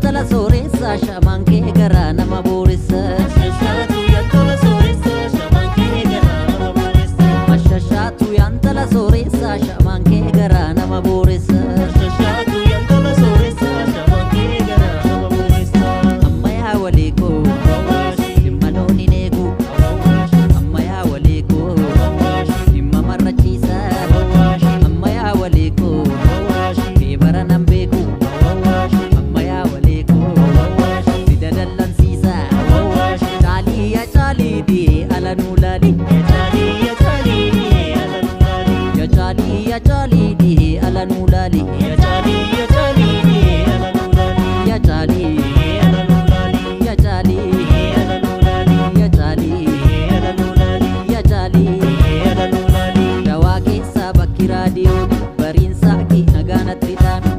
yantala sooressa shamaan kee garaa nama booressa. Mashashaatu yantala sooressa shamaan kee garaa nama booressa. Mashashaatu yantala sooressa shamaan kee garaa nama booressa. Mashashaatu yantala sooressa shamaan kee garaa nama booressa. Ammayyaa waliikoo dhimma looniin eegu. Ammayyaa waliikoo dhimma marrachiisa. Ammayyaa waliikoo beebara nan beeku. Ammayyaa waliikoo sida dallansiisa. Caalii yaa caalii dhiyee ala nuu laali. Ya chali ala nulali. Ya caalii yaa caalii dhiyee ala nuu laali. Ya chali ala nulali. Ya caalii Ala nulali. ya caalii Ala nulali. ya caalii Ala nulali. ya caalii. Ala nulali. Dawaa keessa bakki raadiyoo bariinsaa kee nagaanatti dhaanu.